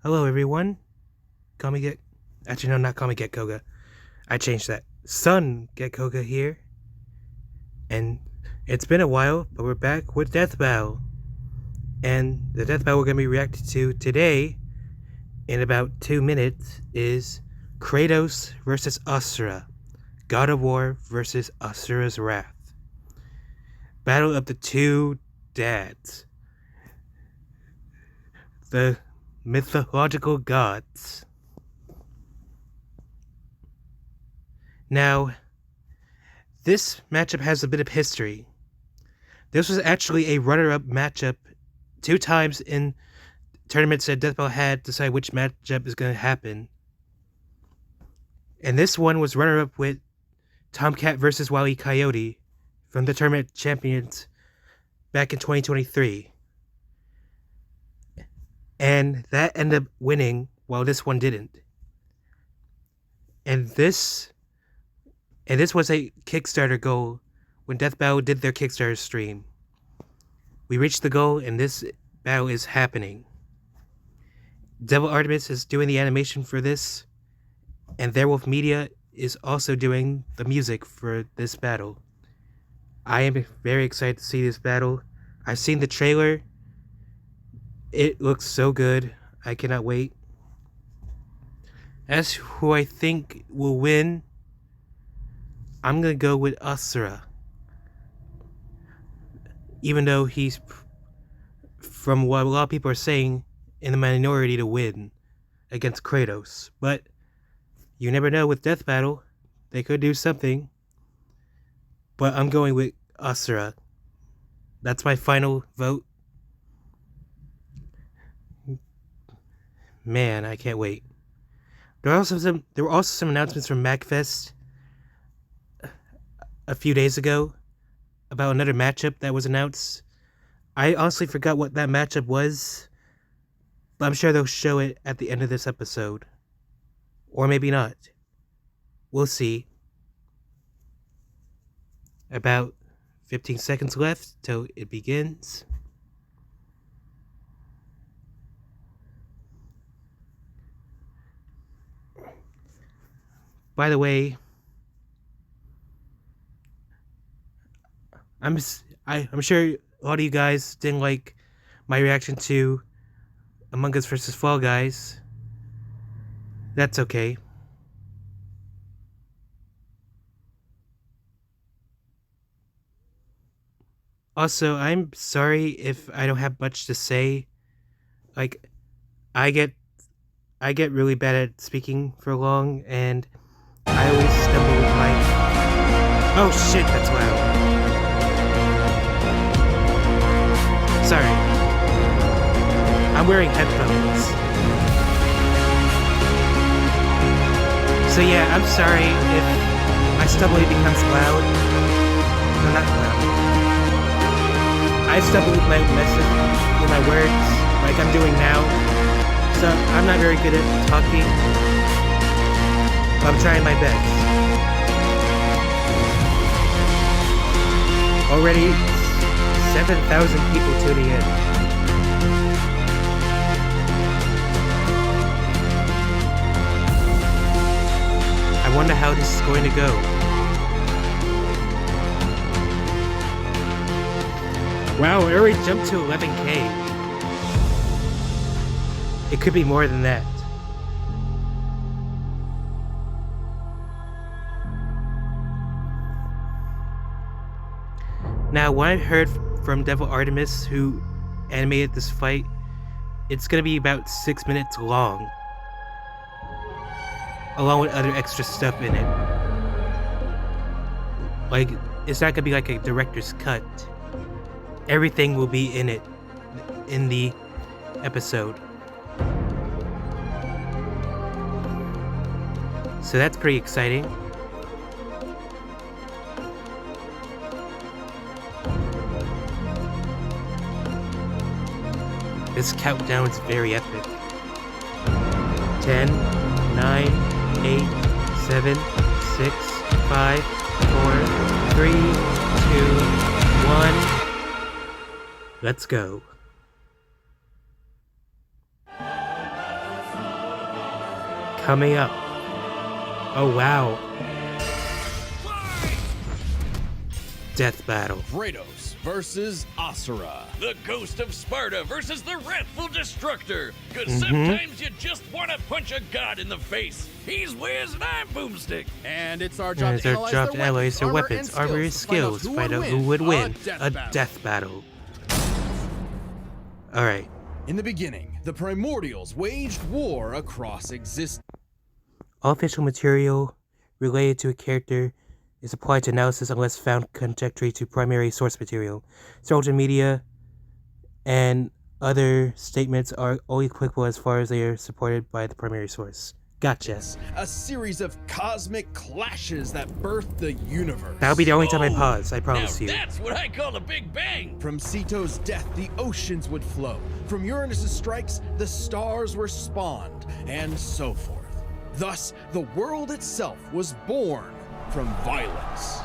Hello, everyone. Call me Get. Actually, no, not call me Get Koga. I changed that. Son Get Koga here. And it's been a while, but we're back with Death Battle. And the Death Battle we're going to be reacting to today, in about 2 minutes, is Kratos versus Asura. God of War versus Asura's Wrath. Battle of the two dads. The mythological gods. Now, this matchup has a bit of history. This was actually a runner-up matchup 2 times in tournaments that Death Battle had to decide which matchup is going to happen. And this one was runner-up with Tomcat versus Wile E. Coyote from the tournament champions back in 2023. And that ended up winning while this one didn't. And this was a Kickstarter goal when Death Battle did their Kickstarter stream. We reached the goal and this battle is happening. Devil Artemis is doing the animation for this, and Theirwolf Media is also doing the music for this battle. I am very excited to see this battle. I've seen the trailer. It looks so good. I cannot wait. As who I think will win, I'm going to go with Asura. Even though he's, from what a lot of people are saying, in the minority to win against Kratos. But you never know with Death Battle. They could do something. But I'm going with Asura. That's my final vote. Man, I can't wait. There were also some announcements from MagFest a few days ago about another matchup that was announced. I honestly forgot what that matchup was, but I'm sure they'll show it at the end of this episode. Or maybe not. We'll see. About 15 seconds left till it begins. By the way, I'm sure a lot of you guys didn't like my reaction to Among Us vs. Fall Guys. That's okay. Also, I'm sorry if I don't have much to say. Like, I get really bad at speaking for long, and I always stumble with my... Oh shit, that's loud. Sorry. I'm wearing headphones. So yeah, I'm sorry if my stumbling becomes loud. No, not loud. I stumble with my message, with my words, like I'm doing now. So I'm not very good at talking. But I'm trying my best. Already 7,000 people tuning in. I wonder how this is going to go. Wow, it already jumped to 11K. It could be more than that. Now, what I've heard from Devil Artemis, who animated this fight, it's going to be about 6 minutes long, along with other extra stuff in it. Like, it's not going to be like a director's cut. Everything will be in it, in the episode. So that's pretty exciting. This countdown is very epic. 10, 9, 8, 7, 6, 5, 4, 3, 2, 1. Let's go. Coming up. Oh, wow. Death battle. Kratos versus Asura. The Ghost of Sparta versus the Wrathful Destructor. Cause sometimes you just want to punch a god in the face. He's Wiz and I'm Boomstick. And it's our job It's to our job to analyze their weapons, armor, and skills skills. Find out who would win a death battle. Alright. In the beginning, the Primordials waged war across existence. All official material related to a character is applied to analysis unless found contradictory to primary source material. Social media and other statements are only applicable as far as they are supported by the primary source. Gotcha. A series of cosmic clashes that birthed the universe. That'll be the only time I pause, I promise you. That's what I call a big bang. From Ceto's death, the oceans would flow. From Uranus's strikes, the stars were spawned, and so forth. Thus, the world itself was born from violence.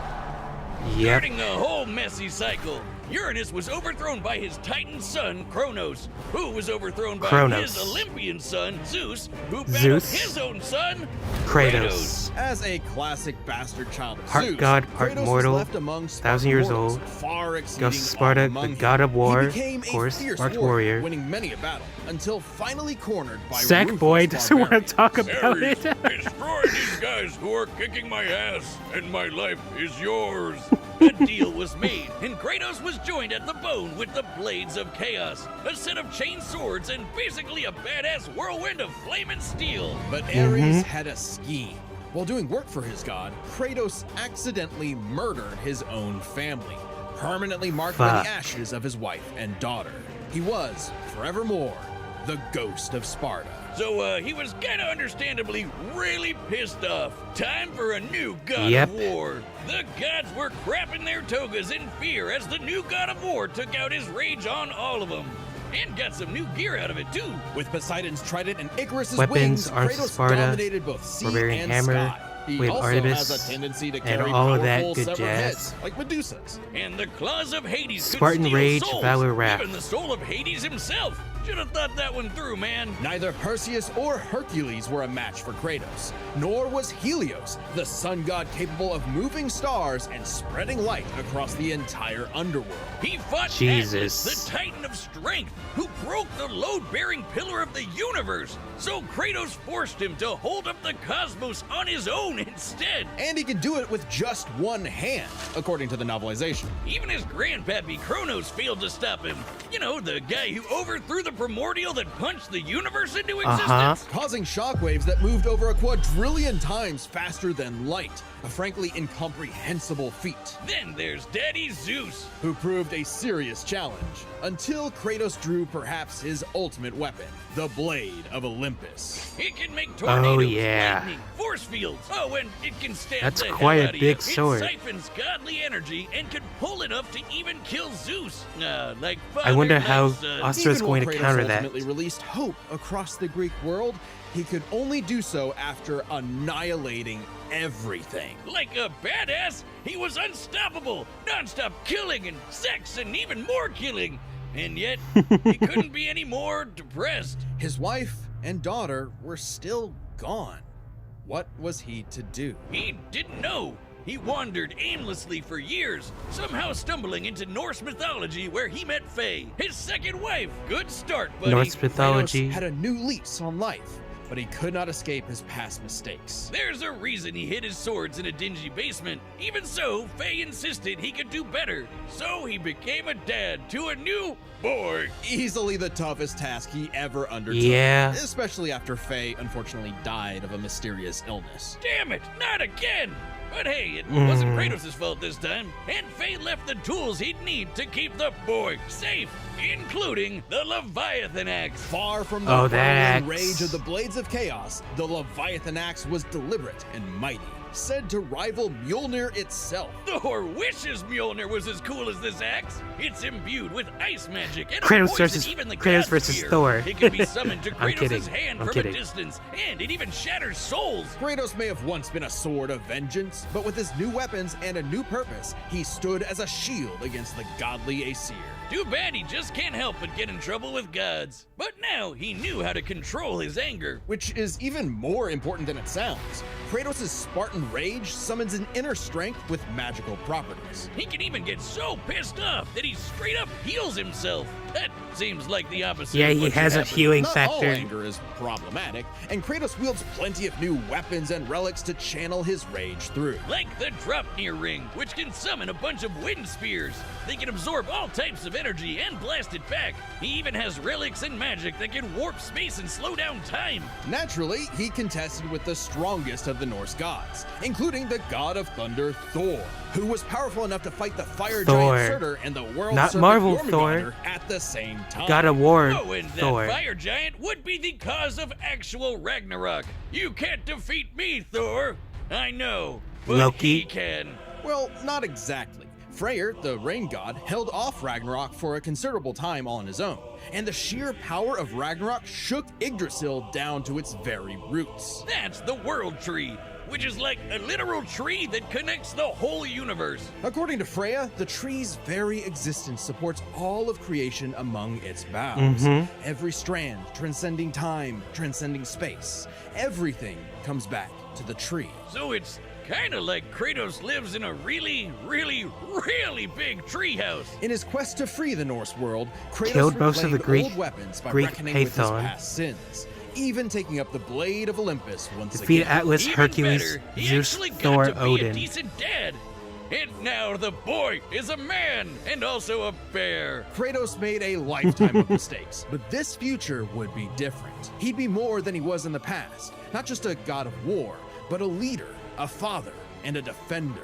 Yep. Starting the whole messy cycle, Uranus was overthrown by his Titan son, Kronos, who was overthrown by his Olympian son, Zeus, who battled his own son, Kratos. As a classic bastard child of Part Zeus, god, part Kratos mortal, was left among 1,000 years mortals, old. far exceeding Ghost of Sparta, all the among god of war, He became of course, a fierce marked warrior. winning many a battle, until finally cornered by Sackboy ruthless doesn't want to barbarians. talk about Ares, it. destroy these guys who are kicking my ass, and my life is yours. A deal was made, and Kratos was joined at the bone with the Blades of Chaos, a set of chain swords and basically a badass whirlwind of flame and steel. But Ares had a scheme. While doing work for his god, Kratos accidentally murdered his own family, permanently marked by the ashes of his wife and daughter. He was, forevermore, the Ghost of Sparta. So, he was kinda understandably really pissed off. Time for a new god of war. The gods were crapping their togas in fear as the new god of war took out his rage on all of them. And got some new gear out of it, too. With Poseidon's trident and Icarus's Weapons, wings, arms of Kratos Sparta, dominated both sea barbarian and hammer, sky. He with also Artemis, has a tendency to and carry all of that powerful good severed jazz. heads, like Medusa's. And the claws of Hades Spartan could steal rage, souls, valor, wrath. even the soul of Hades himself. Should have thought that one through, man. Neither Perseus or Hercules were a match for Kratos, nor was Helios, the sun god capable of moving stars and spreading light across the entire underworld. He fought Atlas, the Titan of Strength, who broke the load-bearing pillar of the universe. So Kratos forced him to hold up the cosmos on his own instead. And he could do it with just one hand, according to the novelization. Even his grandpappy Kronos failed to stop him. You know, the guy who overthrew the primordial that punched the universe into existence. Causing shockwaves that moved over a quadrillion times faster than light. A frankly incomprehensible feat. Then there's Daddy Zeus, who proved a serious challenge, until Kratos drew perhaps his ultimate weapon, the Blade of Olympus. It can make tornadoes, yeah. lightning, force fields. Oh, and it can stab That's the quite hell a out of big you. sword. It siphons godly energy and can pull enough to even kill Zeus. Like I wonder how Asura Asura's going to counter that. Ultimately released hope across the Greek world, he could only do so after annihilating everything. Like a badass, he was unstoppable, non-stop killing and sex and even more killing. And yet, he couldn't be any more depressed. His wife and daughter were still gone. What was he to do? He didn't know. He wandered aimlessly for years, somehow stumbling into Norse mythology where he met Faye, his second wife. Good start, buddy. Norse mythology. Kratos had a new lease on life, but he could not escape his past mistakes. There's a reason he hid his swords in a dingy basement. Even so, Faye insisted he could do better. So he became a dad to a new boy. Easily the toughest task he ever undertook. Yeah. Especially after Faye unfortunately died of a mysterious illness. Damn it, not again! But hey, it wasn't Kratos' fault this time, and Faye left the tools he'd need to keep the boy safe, including the Leviathan Axe. Far from the that burning rage of the Blades of Chaos, the Leviathan Axe was deliberate and mighty, said to rival Mjolnir itself. Thor wishes Mjolnir was as cool as this axe. It's imbued with ice magic and Kratos poison versus even the Kratos gods versus fear. Thor. It can be summoned to I'm kidding. Kratos' hand I'm from kidding. a distance, and it even shatters souls. Kratos may have once been a sword of vengeance, but with his new weapons and a new purpose, he stood as a shield against the godly Aesir. Too bad he just can't help but get in trouble with gods. But now he knew how to control his anger. Which is even more important than it sounds. Kratos' Spartan rage summons an inner strength with magical properties. He can even get so pissed off that he straight up heals himself. That seems like the opposite. Yeah, of he what has should a happen. healing Not all factor. anger is problematic, and Kratos wields plenty of new weapons and relics to channel his rage through. Like the Dropnir ring, which can summon a bunch of wind spears. They can absorb all types of energy and blast it back. He even has relics and magic that can warp space and slow down time. Naturally, he contested with the strongest of the Norse gods, including the god of thunder Thor, who was powerful enough to fight the fire Thor. giant Surtur and the world Not serpent Marvel Jormungandr Thor. at the same time. God of War Oh, and that Thor. fire giant would be the cause of actual Ragnarok. You can't defeat me, Thor. I know, but Loki. he can. Well, not exactly. Freyr, the rain god, held off Ragnarok for a considerable time on his own, and the sheer power of Ragnarok shook Yggdrasil down to its very roots. That's the World Tree, which is like a literal tree that connects the whole universe. According to Freya, the tree's very existence supports all of creation among its boughs. Every strand transcending time, transcending space. Everything comes back to the tree. So it's kind of like Kratos lives in a really, really, really big treehouse. In his quest to free the Norse world, Kratos Killed most of the reclaimed Greek- old weapons by Greek reckoning with his Python. past sins, even taking up the blade of Olympus once Defeat again. Atlas, Even Hercules, better, he Zeus, actually got Thor, to be a Odin. decent dad. And now the boy is a man and also a bear. Kratos made a lifetime of mistakes, but this future would be different. He'd be more than he was in the past. Not just a god of war, but a leader, a father, and a defender.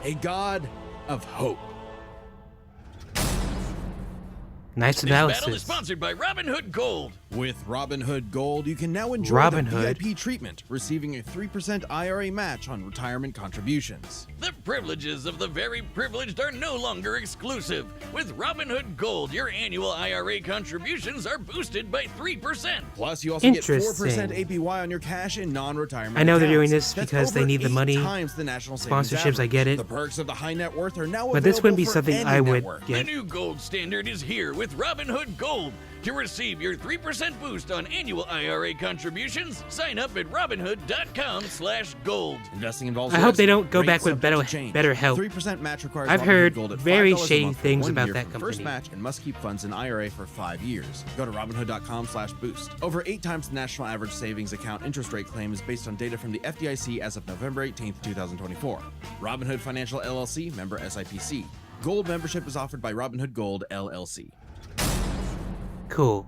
A god of hope. Nice This battle is analysis. sponsored by Robinhood Gold. With Robinhood Gold, you can now enjoy Robinhood. the VIP treatment, receiving a 3% IRA match on retirement contributions. The privileges of the very privileged are no longer exclusive. With Robinhood Gold, your annual IRA contributions are boosted by 3%. Plus, you also get 4% Interesting. APY on your cash in non-retirement I know they're accounts. doing this That's because they over need the 8 money. times the national savings Sponsorships, I average. get it. The perks of the high net worth are now But this wouldn't be available for something any I would network. The get. new gold standard is here with Robinhood Gold. To receive your 3% boost on annual IRA contributions, sign up at robinhood.com/gold. Investing involves I hope risk. they don't go Rates back with subject better- to change. better help. 3% match requires I've Robinhood heard Gold at very $5 a shady month for things 1 about year that for the first company. match and must keep funds in IRA for 5 years. Go to robinhood.com/boost. Over 8 times the national average savings account interest rate claim is based on data from the FDIC as of November 18th, 2024. Robinhood Financial LLC, member SIPC. Gold membership is offered by Robinhood Gold LLC. Cool.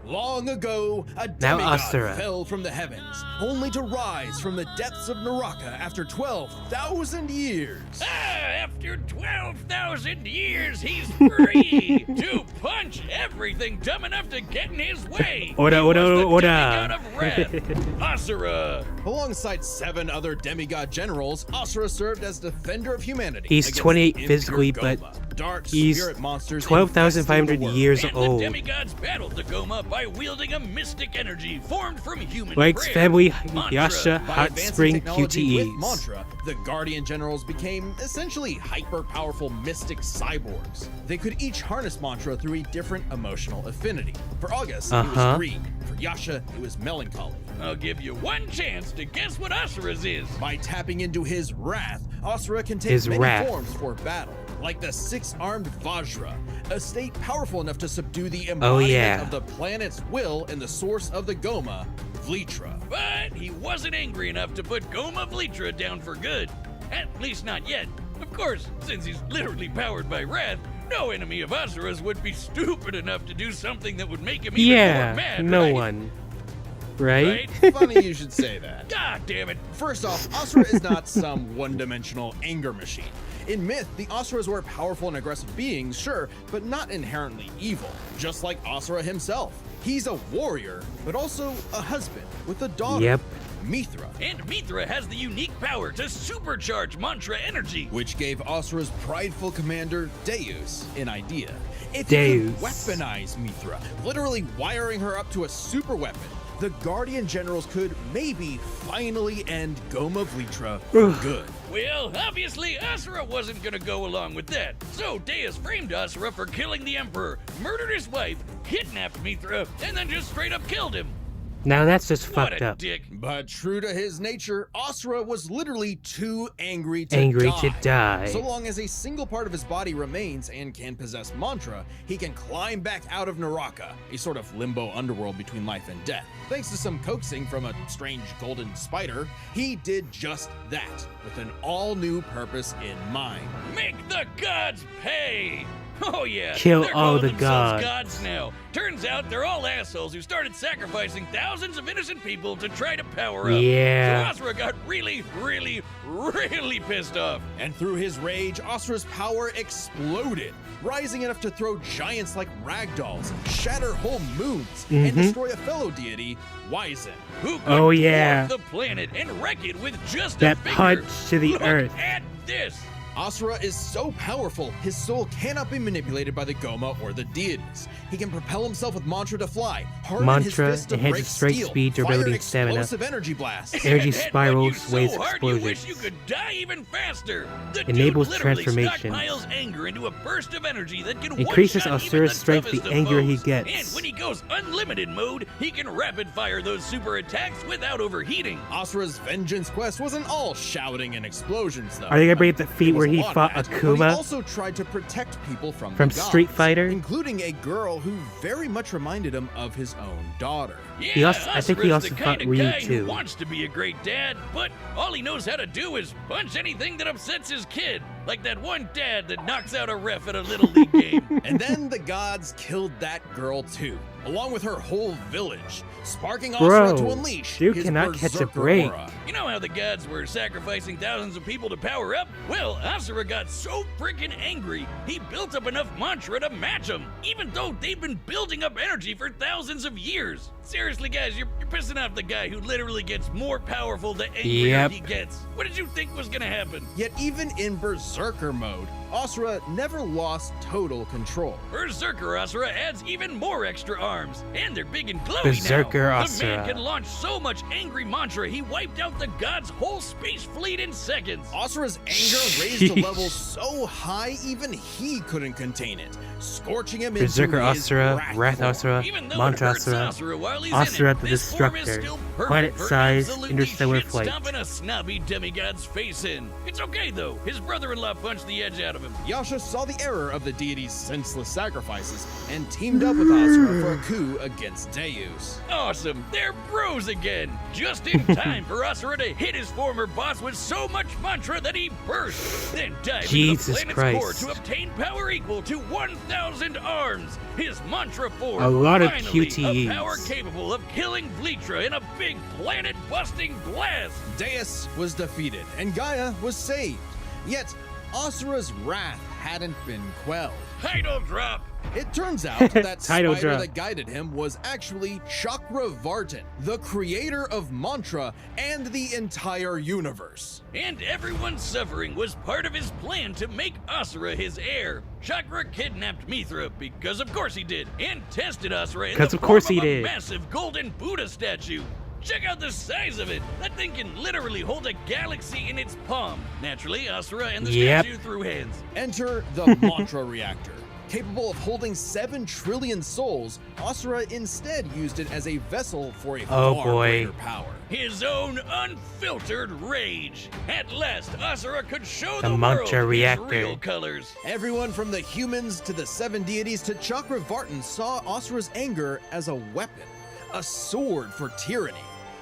Long ago, a Now demigod Asura. fell from the heavens, only to rise from the depths of Naraka after 12,000 years. After 12,000 years, he's free to punch everything dumb enough to get in his way. Ora, He ora, was the ora. demigod of wrath, Asura. Alongside 7 other demigod generals, Asura served as defender of humanity. He's against 28 the physically, impure but Goma, dark he's spirit monsters 12,500 infesting the world. years And old. the demigods battled the Goma by wielding a mystic energy formed from human Likes prayer. family, Mantra. Yasha, By Hot advancing Spring, technology with QTEs. Mantra, the Guardian Generals became essentially hyper-powerful mystic cyborgs. They could each harness Mantra through a different emotional affinity. For August, it Uh-huh. was greed. For Yasha, it was melancholy. I'll give you one chance to guess what Asura's is. By tapping into his wrath, Asura can take His many wrath. forms for battle, like the 6-armed Vajra, a state powerful enough to subdue the embodiment Oh, yeah. of the planet's will and the source of the Goma, Vlitra. But he wasn't angry enough to put Goma Vlitra down for good. At least not yet. Of course, since he's literally powered by wrath, no enemy of Asura's would be stupid enough to do something that would make him even more mad, Yeah, no right? one. Right? Funny you should say that. God damn it. First off, Asura is not some one-dimensional anger machine. In myth, the Asuras were powerful and aggressive beings, sure, but not inherently evil, just like Asura himself. He's a warrior, but also a husband with a daughter, Yep. Mithra, And Mithra has the unique power to supercharge Mantra energy. which gave Asura's prideful commander, Deus, an idea. If he could Deus. weaponize Mithra, literally wiring her up to a super weapon, the Guardian Generals could maybe finally end Goma Vlitra for good. Well, obviously, Asura wasn't gonna go along with that. So Deus framed Asura for killing the Emperor, murdered his wife, kidnapped Mithra, and then just straight up killed him. Now that's just What fucked a up. dick. But true to his nature, Asura was literally too angry to die. So long as a single part of his body remains and can possess mantra, he can climb back out of Naraka, a sort of limbo underworld between life and death. Thanks to some coaxing from a strange golden spider, he did just that, with an all-new purpose in mind. Make the gods pay! Oh yeah, Kill they're all calling the themselves gods. now. Turns out they're all assholes who started sacrificing thousands of innocent people to try to power up. Yeah. So Asura got really pissed off. And through his rage, Asura's power exploded, rising enough to throw giants like ragdolls, shatter whole moons, and destroy a fellow deity, Wizen. Who could Oh, yeah. dwarf the planet and wreck it with just That a finger. punch to the Look earth. at this. Asura is so powerful, his soul cannot be manipulated by the Goma or the deities. He can propel himself with mantra to fly, harden Mantra his fist to enhances break strike steel, speed, fire durability, an and stamina. explosive energy blast. Energy And spirals, when you waves so hard you wish explosions. you could die even faster. The Enables dude literally transformation. stockpiles anger into a burst of energy that can Increases one-shot Asura's even strength the toughest of angrier he foes. gets. And when he goes unlimited mode, he can rapid fire those super attacks without overheating. Asura's vengeance quest wasn't all shouting and explosions, though. Are they gonna bring up the feat It was where a he lot of fought that, but He Akuma also tried to protect people from from the gods, Street Fighter? including a girl who very much reminded him of his own daughter. Yeah, I think he Asura's also the fought kind of Ryu guy too. who wants to be a great dad, but all he knows how to do is punch anything that upsets his kid. Like that one dad that knocks out a ref at a Little League game. And then the gods killed that girl too, along with her whole village, sparking Asura to unleash dude his cannot catch a berserker break. aura. You know how the gods were sacrificing thousands of people to power up? Well, Asura got so freaking angry, he built up enough mantra to match them, even though they've been building up energy for thousands of years. Seriously, guys, you're pissing off the guy who literally gets more powerful the angrier Yep. he gets. What did you think was gonna happen? Yet even in berserker mode, Asura never lost total control. Berserker Asura adds even more extra arms, and they're big and glowy Berserker now. Asura. The man can launch so much angry mantra, he wiped out the god's whole space fleet in seconds. Asura's anger raised to levels so high even he couldn't contain it, scorching him Berserker into his Asura, wrath Wrath form. Asura, Even though Mantra it hurts Asura, Asura while he's Asura in it, the this form is Destructor, still perfect planet-sized for interstellar absolutely flight. stomping a snobby demigod's face in. It's okay though, his brother-in-law punched the edge out of him. Yasha saw the error of the deity's senseless sacrifices and teamed up with Asura for a coup against Deus. Awesome, they're bros again. Just in time for Asura to hit his former boss with so much mantra that he burst, then dive Jesus into the planet's core Christ. to obtain power equal to 1,000 arms. His mantra form, A lot of finally, QTEs. a power capable of killing Vlitra in a big planet-busting blast. Deus was defeated and Gaia was saved. Yet Asura's wrath hadn't been quelled. Title drop. It turns out that Title spider drop. that guided him was actually Chakravartin, the creator of mantra and the entire universe. And everyone's suffering was part of his plan to make Asura his heir. Chakra kidnapped Mithra, because of course he did, and tested Asura in 'Cause the of course form he of a did. massive golden Buddha statue. Check out the size of it. That thing can literally hold a galaxy in its palm. Naturally, Asura and the Yep. statue threw hands. Enter the mantra reactor. Capable of holding 7 trillion souls, Asura instead used it as a vessel for a Oh, far boy. greater power. His own unfiltered rage. At last, Asura could show The the, mantra world reactor. his real colors. Everyone from the humans to the 7 deities to Chakravartin saw Asura's anger as a weapon, a sword for tyranny,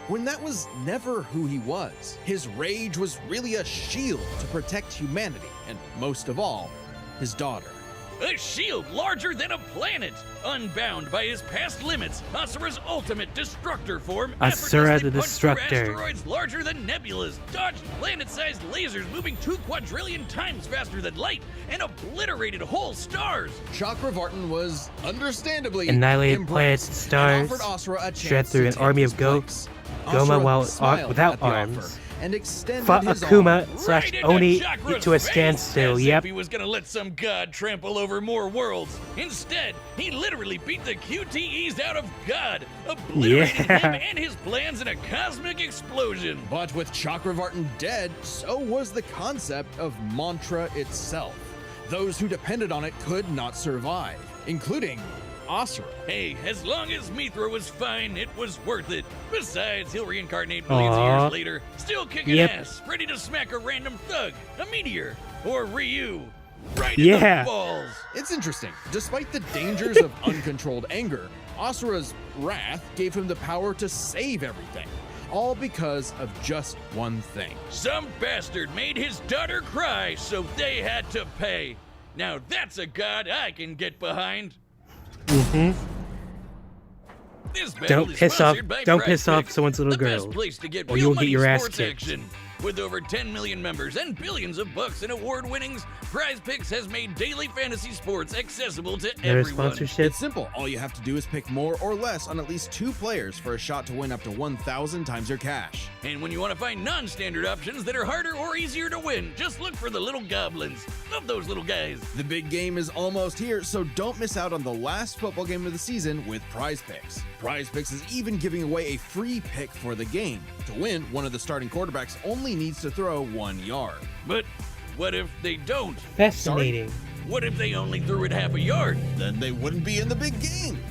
when that was never who he was. His rage was really a shield to protect humanity, and most of all, his daughter. A shield larger than a planet! Unbound by his past limits, Asura's ultimate destructor form Asura effortlessly the punched through Destructor. asteroids larger than nebulas, dodged planet-sized lasers moving 2 quadrillion times faster than light, and obliterated whole stars! Chakravartin was understandably Annihilated impressed planets, and stars, offered Asura a shred chance through to an take army his of goats, place. Goma Asura while smiled without at the arms, offer and extended Fought his Akuma arm slash into Oni Chakra's to a face, standstill. as Yep. if he was gonna let some god trample over more worlds. Instead, he literally beat the QTEs out of God, obliterating him and his plans in a cosmic explosion. But with Chakravartin dead, so was the concept of mantra itself. Those who depended on it could not survive, including Asura. Hey, as long as Mithra was fine, it was worth it. Besides, he'll reincarnate millions of Aw. years later, still kicking Yep. ass, ready to smack a random thug, a meteor, or Ryu. Right Yeah. in the balls. It's interesting. Despite the dangers of uncontrolled anger, Asura's wrath gave him the power to save everything. All because of just one thing. Some bastard made his daughter cry, so they had to pay. Now that's a god I can get behind. This battle Don't is piss off. sponsored by Don't piss off PrizePicks, someone's little the best girl, place to get or real you will get money your ass sports kicked. action. With over 10 million members and billions of bucks in award winnings, PrizePicks has made daily fantasy sports accessible to Their everyone. sponsorship. It's simple. All you have to do is pick more or less on at least 2 players for a shot to win up to 1,000 times your cash. And when you want to find non-standard options that are harder or easier to win, just look for the little goblins. Love those little guys. The big game is almost here, so don't miss out on the last football game of the season with PrizePicks. PrizePicks is even giving away a free pick for the game. To win, one of the starting quarterbacks only needs to throw 1 yard. But what if they don't? Fascinating. What if they only threw it half a yard? Then they wouldn't be in the big game.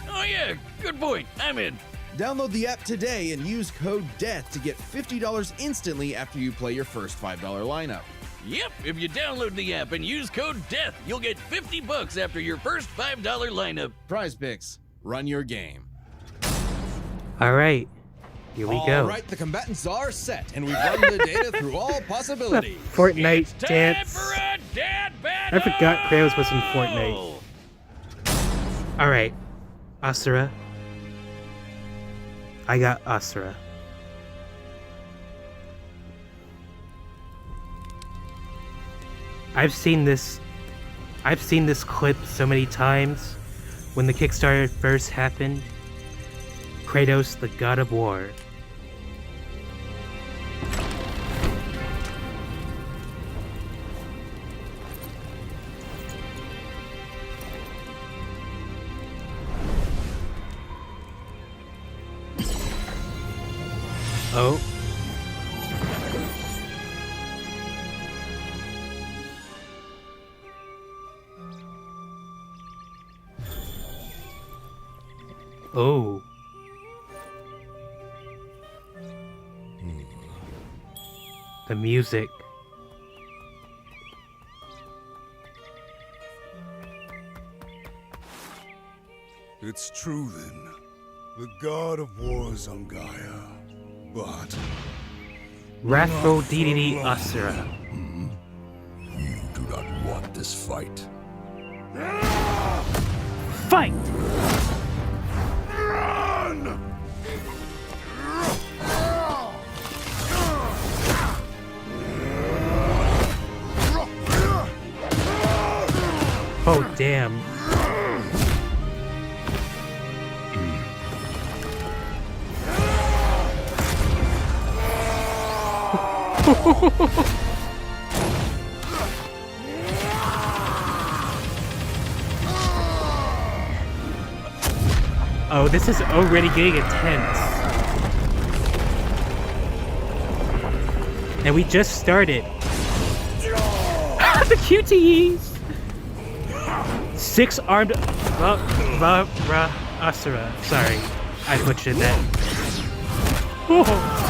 Oh yeah, good point. I'm in. Download the app today and use code DEATH to get $50 instantly after you play your first $5 lineup. Yep, if you download the app and use code DEATH, you'll get $50 after your first $5 lineup. PrizePicks, run your game. All right. Here we go. All right, the combatants are set, and we've run the data through all possibilities. Fortnite It's time dance. for a dad battle! I forgot Kratos was in Fortnite. All right, Asura. I got Asura. I've seen this clip so many times. When the Kickstarter first happened, Kratos, the God of War. Oh. Oh. The music. It's true then. The god of war is on Gaia. But Wrathful deity Asura. you do not want this fight. Fight! Oh, damn. Oh, this is already getting intense. And we just started. The QTEs! 6-armed Asura. Sorry, I butchered that. Oh.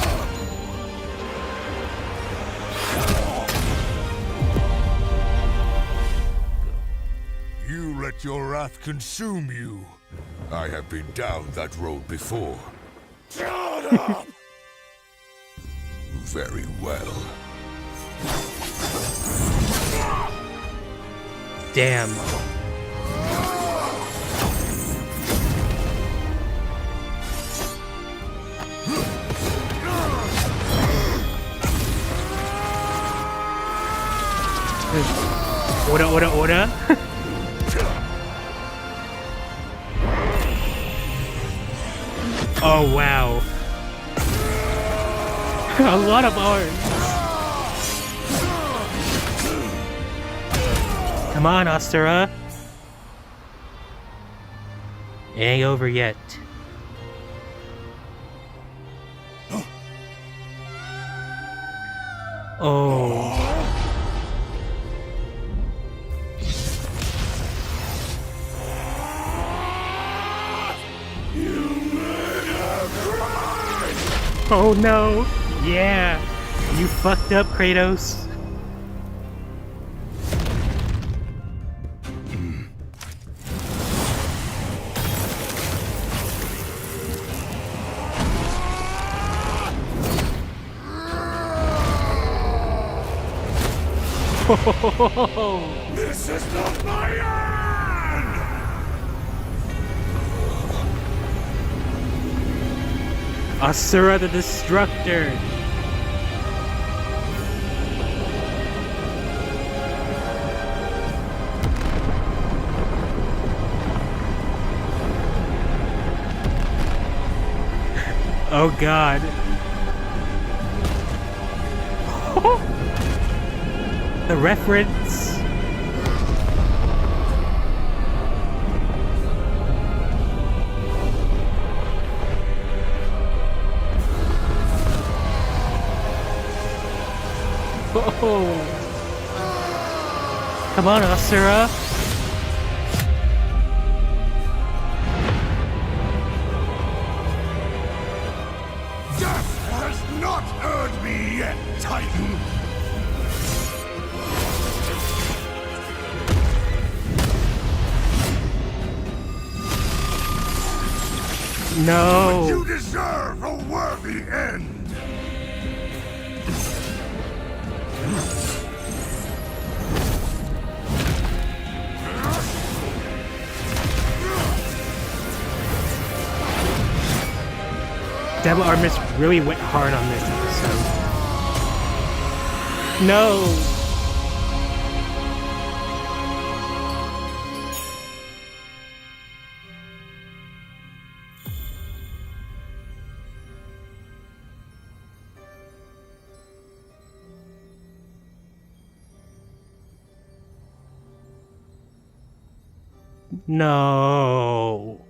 You let your wrath consume you. I have been down that road before. Shut up! Very well. Damn. Order. Oh, wow. A lot of arms. Come on, Asura. It ain't over yet. Oh. Oh no! Yeah! You fucked up, Kratos! This is not my end! Asura the Destructor! Oh god. The reference. Oh. Come on, Asura. Death has not earned me yet, Titan! No. You deserve a worthy end! Devil Armis really went hard on this episode. No! No.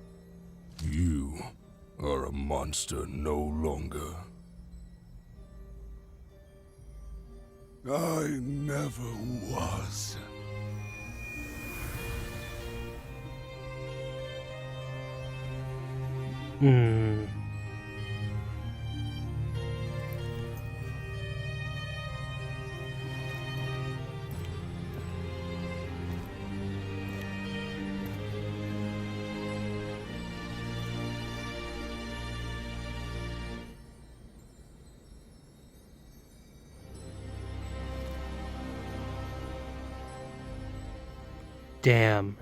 You are a monster no longer. I never was. Damn.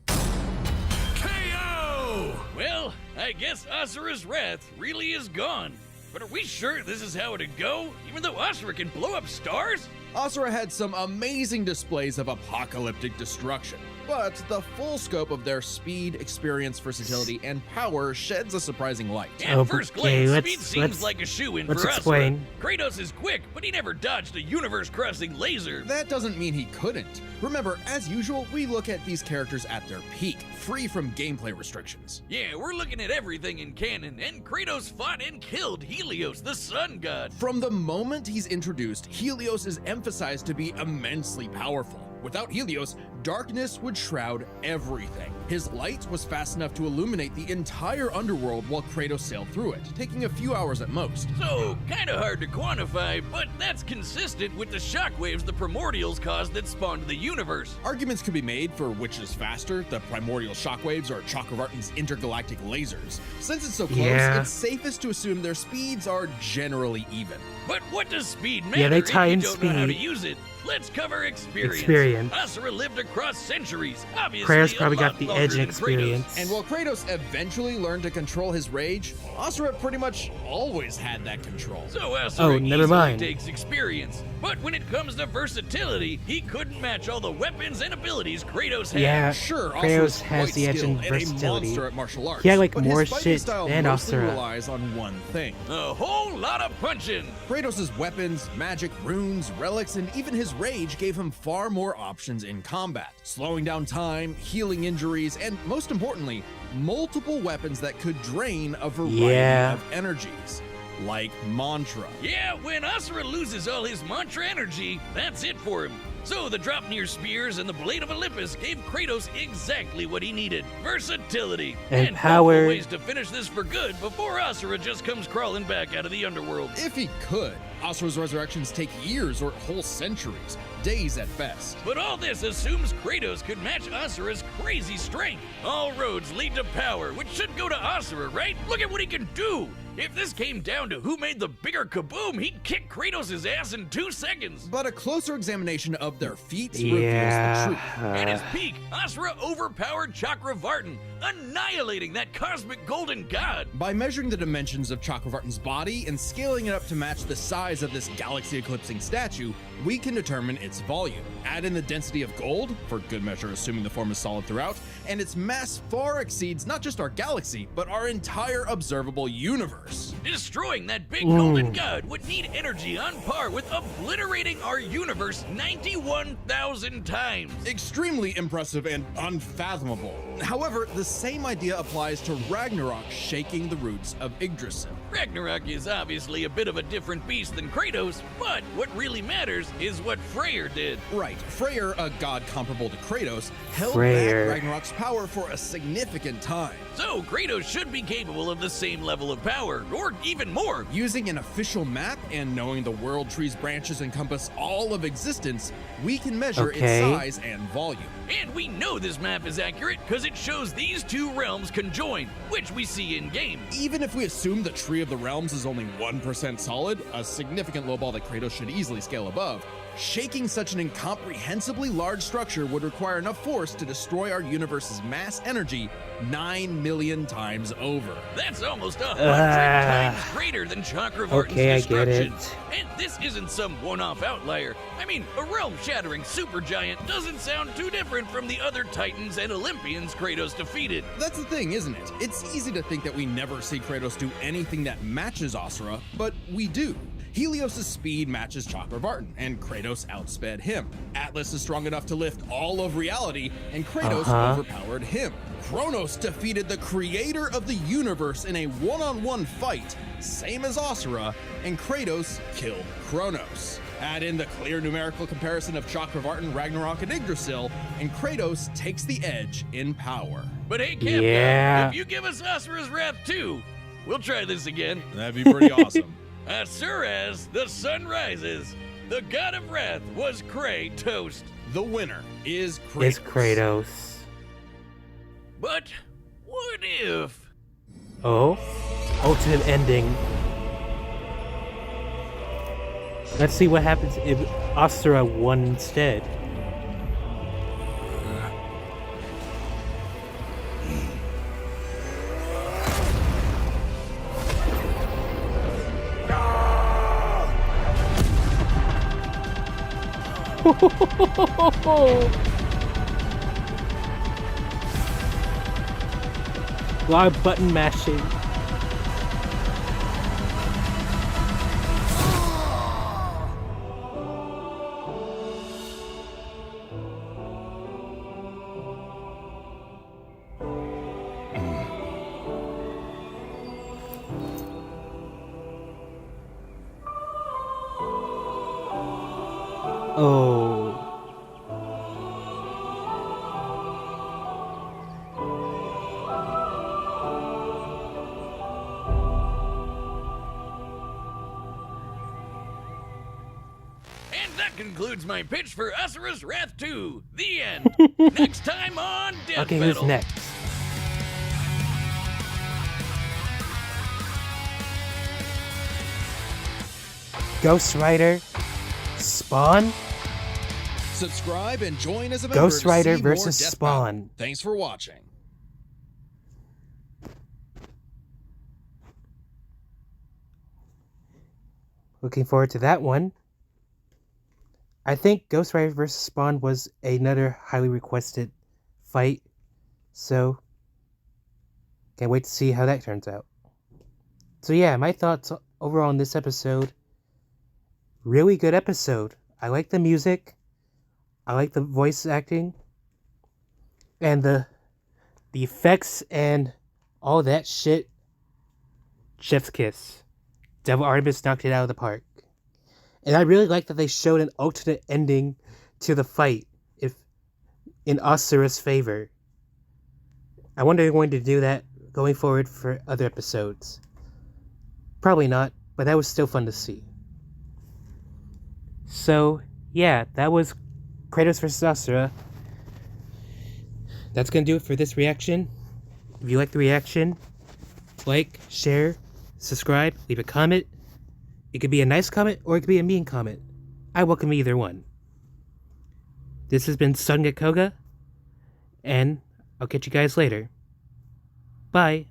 KO! Well, I guess Asura's wrath really is gone. But are we sure this is how it'd go? Even though Asura can blow up stars? Asura had some amazing displays of apocalyptic destruction, but the full scope of their speed, experience, versatility, and power sheds a surprising light. At first Okay, glance, let's- speed seems like a shoe-in for let's Asura. explain. Kratos is quick, but he never dodged a universe-crossing laser. That doesn't mean he couldn't. Remember, as usual, we look at these characters at their peak, free from gameplay restrictions. Yeah, we're looking at everything in canon, and Kratos fought and killed Helios, the sun god. From the moment he's introduced, Helios is emphasized to be immensely powerful. Without Helios, darkness would shroud everything. His light was fast enough to illuminate the entire underworld while Kratos sailed through it, taking a few hours at most. So, kinda hard to quantify, but that's consistent with the shockwaves the primordials caused that spawned the universe. Arguments could be made for which is faster, the primordial shockwaves or Chakravartin's intergalactic lasers. Since it's so close, Yeah. it's safest to assume their speeds are generally even. But what does speed matter Yeah, they if tie you in don't know how to speed. use it? let's cover experience. Experience. Asura lived across centuries. Obviously, Kratos probably a got lot the longer edge in than experience. And while Kratos eventually learned to control his rage, Asura pretty much always had that control. So Asura Oh, never easily mind. takes experience. But when it comes to versatility, he couldn't match all the weapons and abilities Kratos had. Yeah, Sure, Kratos Asura's has quite the edge in skilled and a versatility. monster at martial arts. He had, like, but more his fighting shit style than mostly Asura. relies on one thing. A whole lot of punching. Kratos' weapons, magic, runes, relics, and even his rage gave him far more options in combat, slowing down time, healing injuries, and most importantly, multiple weapons that could drain a variety of energies, like mantra. Yeah, when Asura loses all his mantra energy, that's it for him. So the Dropnir spears and the Blade of Olympus gave Kratos exactly what he needed. Versatility. And multiple power. ways to finish this for good before Asura just comes crawling back out of the underworld. If he could, Asura's resurrections take years or whole centuries, days at best. But all this assumes Kratos could match Asura's crazy strength. All roads lead to power, which should go to Asura, right? Look at what he can do! If this came down to who made the bigger kaboom, he'd kick Kratos' ass in 2 seconds. But a closer examination of their feats Yeah. reveals the truth. At his peak, Asura overpowered Chakravartin, annihilating that cosmic golden god. By measuring the dimensions of Chakravartin's body and scaling it up to match the size of this galaxy-eclipsing statue, we can determine its volume. Add in the density of gold, for good measure assuming the form is solid throughout, and its mass far exceeds not just our galaxy, but our entire observable universe. Destroying that big golden god would need energy on par with obliterating our universe 91,000 times. Extremely impressive and unfathomable. However, the same idea applies to Ragnarok shaking the roots of Yggdrasil. Ragnarok is obviously a bit of a different beast than Kratos, but what really matters is what Freyr did. Right, Freyr, a god comparable to Kratos, held Freyr. back Ragnarok's power for a significant time. So Kratos should be capable of the same level of power, or even more. Using an official map and knowing the world tree's branches encompass all of existence, we can measure its size and volume. And we know this map is accurate because it shows these two realms conjoined, which we see in game. Even if we assume the Tree of the Realms is only 1% solid, a significant lowball that Kratos should easily scale above, shaking such an incomprehensibly large structure would require enough force to destroy our universe's mass energy 9 million times over. That's almost 100 times greater than Chakravartin's Okay, I get destruction. it. And this isn't some one-off outlier. I mean, a realm-shattering supergiant doesn't sound too different from the other Titans and Olympians Kratos defeated. That's the thing, isn't it? It's easy to think that we never see Kratos do anything that matches Asura, but we do. Helios' speed matches Chakravartin, and Kratos outsped him. Atlas is strong enough to lift all of reality, and Kratos overpowered him. Kronos defeated the creator of the universe in a one-on-one fight, same as Asura, and Kratos killed Kronos. Add in the clear numerical comparison of Chakravartin, Ragnarok, and Yggdrasil, and Kratos takes the edge in power. But hey, CapCut, Yeah. if you give us Asura's Wrath too, we'll try this again. That'd be pretty awesome. Asuras, the sun rises. The god of wrath was Kratos. The winner is Kratos. It's Kratos. But what if? Oh, ultimate ending. Let's see what happens if Asura won instead. A lot of button mashing. Oh. And that concludes my pitch for Asura's Wrath 2. The end. Next time on Death Okay, Battle. who's next? Ghost Rider? Spawn? Subscribe and join as a member Ghost to Rider see more versus Death Spawn. Battle. Thanks for watching. Looking forward to that one. I think Ghost Rider vs. Spawn was another highly requested fight, so can't wait to see how that turns out. So yeah, my thoughts overall on this episode. Really good episode. I like the music. I like the voice acting. And the effects and all that shit. Chef's kiss. Devil Artemis knocked it out of the park. And I really like that they showed an alternate ending to the fight in Asura's favor. I wonder if they're going to do that going forward for other episodes. Probably not, but that was still fun to see. So, yeah, that was Kratos vs. Asura. That's going to do it for this reaction. If you like the reaction, like, share, subscribe, leave a comment. It could be a nice comment or it could be a mean comment. I welcome either one. This has been Sun Koga, and I'll catch you guys later. Bye.